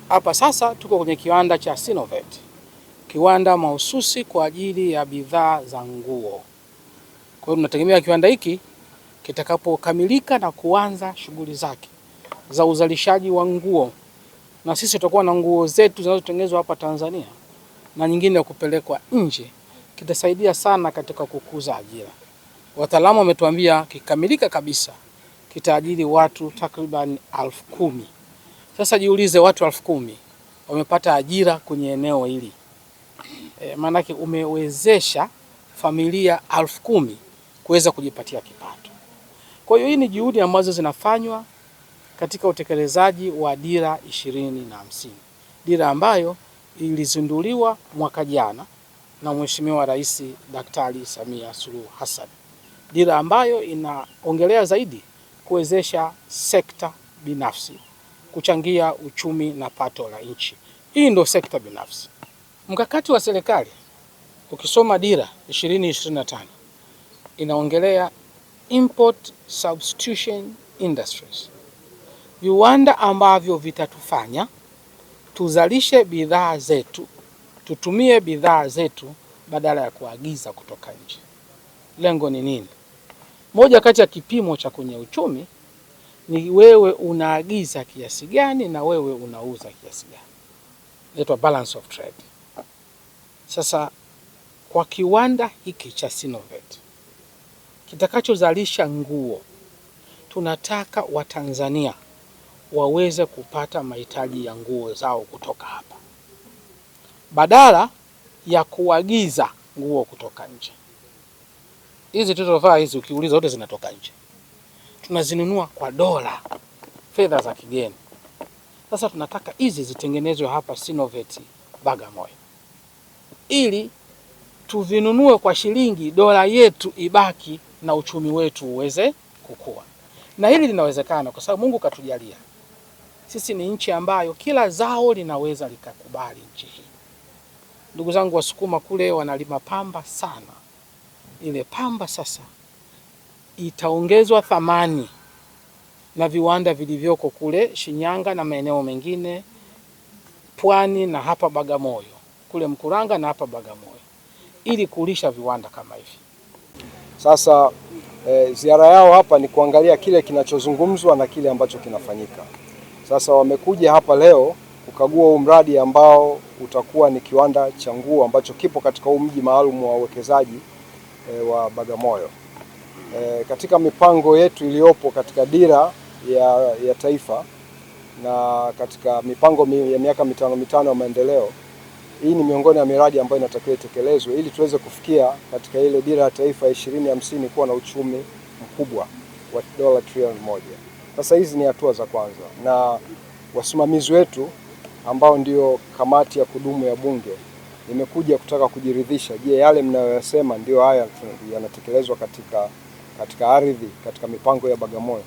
Hapa sasa tuko kwenye kiwanda cha Sinovet, kiwanda mahususi kwa ajili ya bidhaa za nguo. Kwa hiyo tunategemea kiwanda hiki kitakapokamilika na kuanza shughuli zake za uzalishaji wa nguo, na sisi tutakuwa na nguo zetu zinazotengenezwa hapa Tanzania na nyingine ya kupelekwa nje, kitasaidia sana katika kukuza ajira. Wataalamu wametuambia kikamilika kabisa kitaajiri watu takriban 10,000. Sasa jiulize, watu 10,000 wamepata ajira kwenye eneo hili. Maanake umewezesha familia 10,000 kuweza kujipatia kipato. Kwa hiyo hii ni juhudi ambazo zinafanywa katika utekelezaji wa Dira 2050. Dira ambayo ilizinduliwa mwaka jana na Mheshimiwa Rais Daktari Samia Suluhu Hassan. Dira ambayo inaongelea zaidi kuwezesha sekta binafsi kuchangia uchumi na pato la nchi. Hii ndio sekta binafsi. Mkakati wa serikali ukisoma Dira 2025 inaongelea import substitution industries, viwanda ambavyo vitatufanya tuzalishe bidhaa zetu, tutumie bidhaa zetu badala ya kuagiza kutoka nje. Lengo ni nini? Moja kati ya kipimo cha kwenye uchumi ni wewe unaagiza kiasi gani na wewe unauza kiasi gani. Inaitwa balance of trade. Sasa kwa kiwanda hiki cha Sinovet kitakachozalisha nguo, tunataka Watanzania waweze kupata mahitaji ya nguo zao kutoka hapa badala ya kuagiza nguo kutoka nje. Hizi tutofaa hizi ukiuliza zote zinatoka nje, tunazinunua kwa dola, fedha za kigeni. Sasa tunataka hizi zitengenezwe hapa Sinovet Bagamoyo, ili tuvinunue kwa shilingi, dola yetu ibaki na uchumi wetu uweze kukua. Na hili linawezekana kwa sababu Mungu katujalia sisi ni nchi ambayo kila zao linaweza likakubali nchi hii. Ndugu zangu Wasukuma kule wanalima pamba sana. Ile pamba sasa itaongezwa thamani na viwanda vilivyoko kule Shinyanga na maeneo mengine, Pwani na hapa Bagamoyo, kule Mkuranga na hapa Bagamoyo, ili kulisha viwanda kama hivi. Sasa ziara yao hapa ni kuangalia kile kinachozungumzwa na kile ambacho kinafanyika. Sasa wamekuja hapa leo kukagua huu mradi ambao utakuwa ni kiwanda cha nguo ambacho kipo katika huu mji maalum wa uwekezaji wa Bagamoyo. Katika mipango yetu iliyopo katika dira ya taifa na katika mipango ya miaka mitano ya maendeleo, hii ni miongoni ya miradi ambayo inatakiwa itekelezwe ili tuweze kufikia katika ile dira ya taifa ya 2050 kuwa na uchumi mkubwa wa dola trilioni 1. Sasa hizi ni hatua za kwanza, na wasimamizi wetu ambao ndio kamati ya kudumu ya Bunge imekuja kutaka kujiridhisha, je, yale mnayoyasema ndio haya yanatekelezwa katika ardhi, katika mipango ya Bagamoyo.